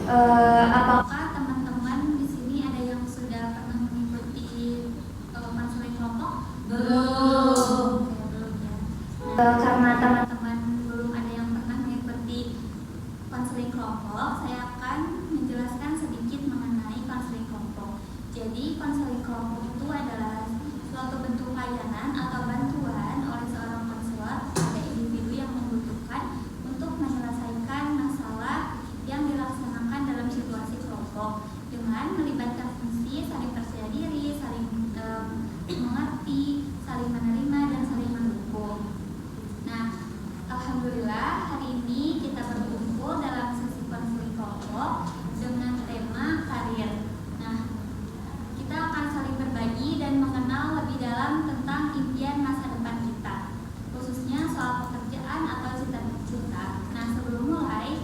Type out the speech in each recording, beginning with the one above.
Apakah teman-teman di sini ada yang sudah pernah mengikuti konseling kelompok? Belum. Oke, belum ya. Karena teman-teman belum ada yang pernah mengikuti konseling kelompok, saya akan menjelaskan sedikit mengenai konseling kelompok. Jadi, konseling kelompok itu adalah suatu bentuk layanan atau bantuan oleh seorang konselor pada individu yang membutuhkan untuk menyelesaikan masalah yang dilaksanakan dalam situasi kelompok dengan melibatkan fungsi saling percaya diri, saling mengerti, saling menerima, dan saling mendukung. Nah, alhamdulillah hari ini kita berkumpul dalam sesi konseling kelompok dengan tema karir. Nah, kita akan saling berbagi dan mengenal lebih dalam tentang impian masa depan kita, khususnya soal pekerjaan atau cita-cita. Nah, sebelum mulai,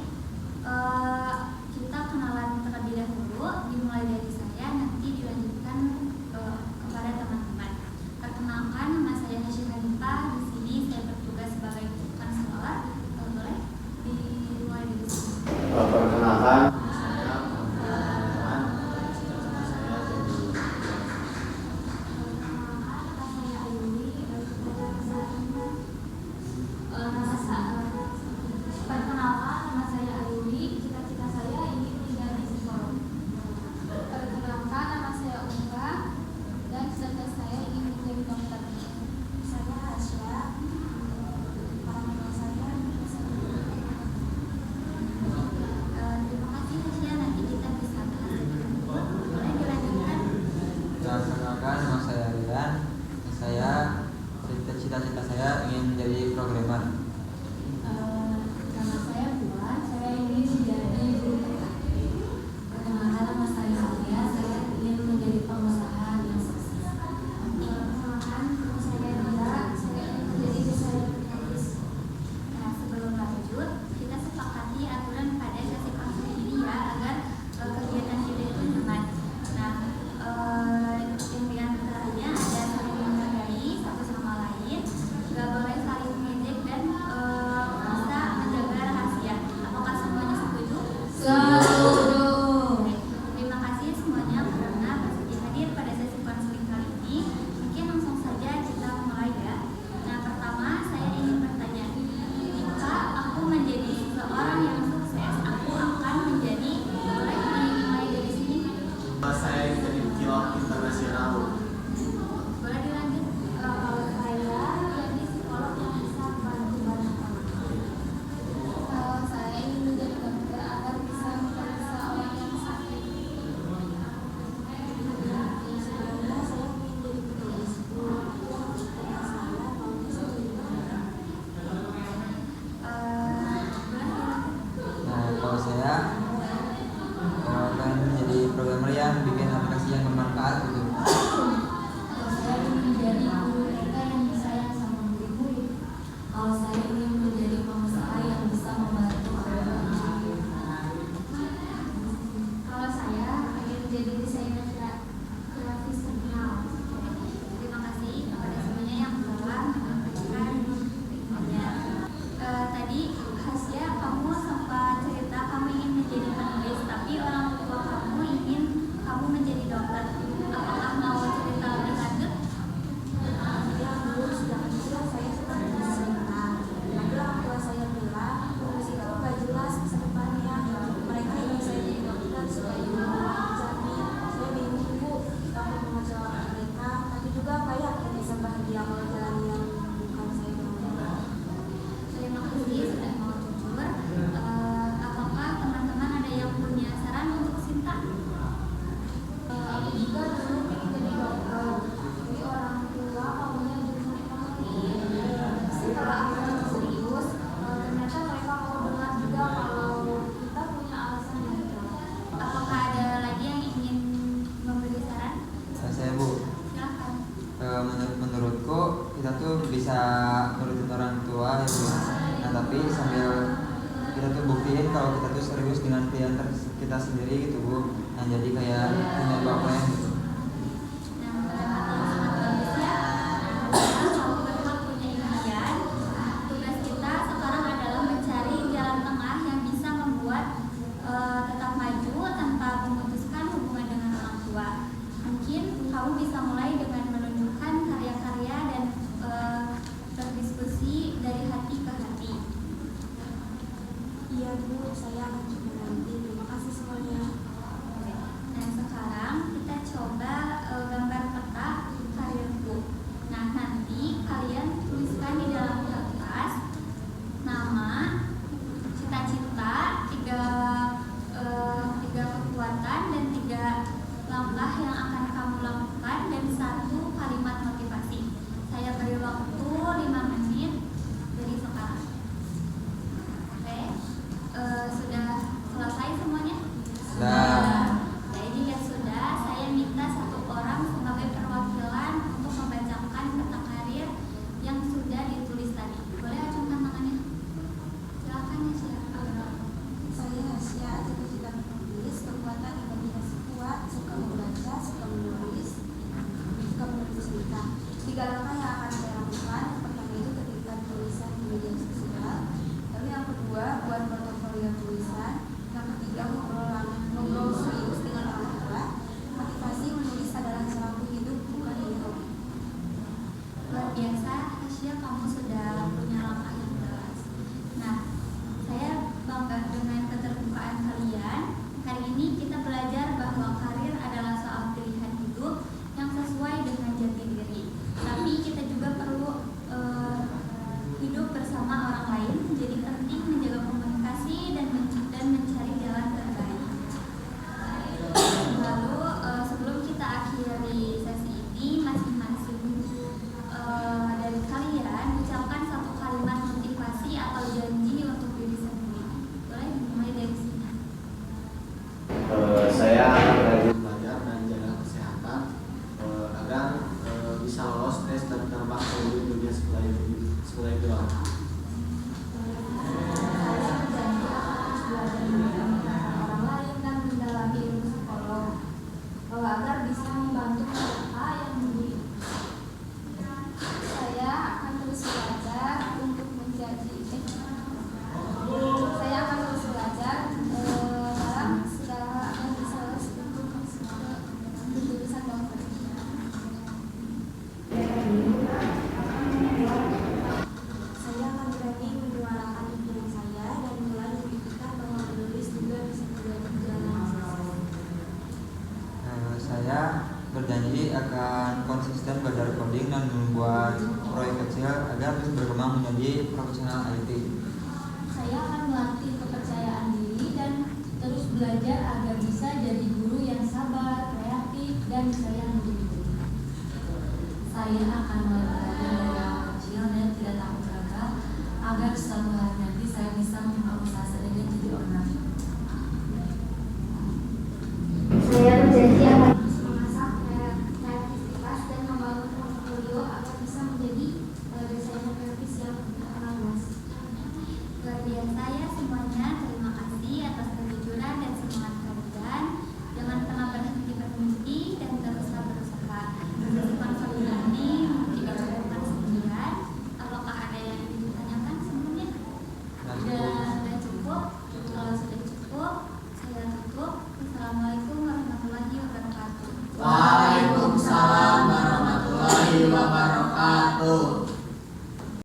kita kenalan terlebih dahulu, dimulai dari saya, nanti dilanjutkan kepada teman-teman. Perkenalkan, nama saya Hasyi Hanifah. Di sini saya bertugas sebagai konselor. Boleh dimulai dari sini. Perkenalkan. Cita-cita saya ingin menjadi programmer. Nama saya Puan, saya ingin menjadi guru TK. Perkenalkan, nama saya Alia, saya ingin menjadi pengusaha yang sukses. Perkenalkan, nama saya Dira, saya ingin menjadi desainer grafis. Nah, sebelum lanjut, kita sepakati aturan pada sesi konseling ini ya, agar kegiatan kita itu nyaman. Nah, yang diantaranya ada saling menghargai satu sama lain, nggak boleh saling mengejek, dan bisa menjaga rahasia. Apakah semuanya setuju? Setuju. Oke. Terima kasih semuanya karena bersedia hadir pada sesi konseling kali ini. Mungkin langsung saja kita mulai ya. Nah, pertama saya ingin bertanya, jika aku menjadi seorang yang sukses, aku akan menjadi, boleh dimulai dari sini? Saya jadi pilot internasional. Boleh dilanjut? Kalau saya jadi psikolog yang bisa membantu banyak orang. Kalau saya ingin menjadi dokter agar bisa memeriksa orang yang sakit. Sebelumnya saya ingin jadi penulis. Nah, kalau saya akan menjadi programmer yang bikin aplikasi yang bermanfaat gitu. Kalau saya ingin menjadi guru TK yang disayang sama murid-murid. Kalau saya ingin menjadi pengusaha yang bisa membantu orang. Kalau saya ingin menjadi desainer grafis terkenal. Terima kasih kepada semuanya yang telah menyampaikan infonya. Tadi Hasya, kamu sempat cerita kamu ingin menjadi penulis, tapi orang tua kamu ingin kamu menjadi dokter. Apakah mau cerita lebih lanjut? Ya, dulu sudah kecil saya suka menulis cerita. Tapi orang tua saya bilang menulis itu gak jelas masa depannya. Mereka ingin saya jadi dokter supaya ibu jamin. Saya bingung bu, takut mengecewakan mereka. Tapi juga gak yakin bisa bahagia kalau jalan yang bukan saya mau. Terima kasih sudah mau jujur. Apakah teman-teman ada yang punya saran untuk Sinta? Aku juga dulu pengen jadi dokter. Tapi orang tua maunya jurusan ekonomi. Setelah aku serius, ternyata mereka mau dengar juga kalau kita punya alasan yang kuat. Apakah ada lagi yang ingin memberi saran? Saya Bu, Silahkan. menurutku kita tuh bisa nurutin orang tua ya Bu. Nah, tapi sambil kita tuh buktiin kalau kita tuh serius dengan pilihan kita sendiri gitu Bu. Nah, jadi kayak punya bapak gitu. Nah, kata-kata yang sangat bagus ya. Kita kalau berhak punya impian, tugas kita sekarang adalah mencari jalan tengah yang bisa membuat tetap maju saya akan coba nanti. Terima kasih semuanya. Nah, sekarang kita coba gambar peta karirku. Nah, nanti kalian tuliskan di dalam kertas nama, cita-cita, tiga kekuatan dan 3 langkah yang akan kamu lakukan dan 1 kalimat motivasi. Saya beri waktu 5 menit dari sekarang. Oke, sudah selesai semuanya? Sudah. Jadi jika sudah, saya minta 1 orang sebagai perwakilan untuk membacakan peta karir yang sudah ditulis tadi. Boleh acungkan tangannya? Silakan ya, silakan. Saya Hasya, cita-cita menulis, kekuatan imajinasi kuat, suka membaca, suka menulis cerita. 3 langkah yang akan saya lakukan. Yang pertama itu ketika tulisan di media sosial. Lalu yang kedua buat portofolio tulisan. Yang ketiga ngobrol serius dengan orang tua. Motivasi menulis adalah caraku hidup, bukan ini hobi. Luar biasa, Hasya, kamu sudah punya langkah yang jelas. Nah, saya bangga dengan keterbukaan kalian. Hari ini kita belajar bahwa karir adalah soal pilihan hidup yang sesuai dengan jati diri. Tapi kita juga perlu hidup bersama orang lain. Jadi penting menjaga komunikasi dan mencari jalan terbaik. Lalu sebelum kita akhiri sesi ini, masing-masing dari kalian ucapkan 1 kalimat motivasi atau janji untuk diri sendiri. Boleh dimulai dari sini. Saya akan rajin belajar dan jaga kesehatan agar bisa lolos tes dan terbang ke dunia sekolah itu. Saya berjanji akan terus belajar dengan orang lain dan mendalami ilmu psikolog agar bisa membantu mereka yang membutuhkan. Saya akan terus belajar untuk menjadi saya akan terus belajar dalam segala yang bisa untuk jurusan dokter. Saya akan berani menyuarakan pikiran saya dan mulai membuktikan bahwa menulis juga bisa menjadi jalan sukses. Saya berjanji akan konsisten belajar coding dan membuat proyek kecil agar bisa berkembang menjadi profesional IT. Saya akan melatih kepercayaan diri dan terus belajar agar bisa jadi guru yang sabar, kreatif, dan sayang diri. Saya akan mulai belajar dari yang kecil dan tidak takut gagal agar suatu hari nanti saya bisa membuka usaha sendiri jadi owner. Saya berjanji akan terus mengasah kreativitas dan membangun portfolio agar bisa menjadi desainer grafis yang terkenal luas. Luar biasa ya semuanya, terima kasih atas kejujuran dan semangat kalian. Jangan pernah berhenti bermimpi dan teruslah berusaha. Sesi konsolidasi ini tidak cukupkan sekian. Apakah ada yang ingin ditanyakan sebelumnya? Sudah cukup. Kalau sudah cukup, saya tutup. Assalamualaikum warahmatullahi wabarakatuh. Waalaikumsalam warahmatullahi wabarakatuh.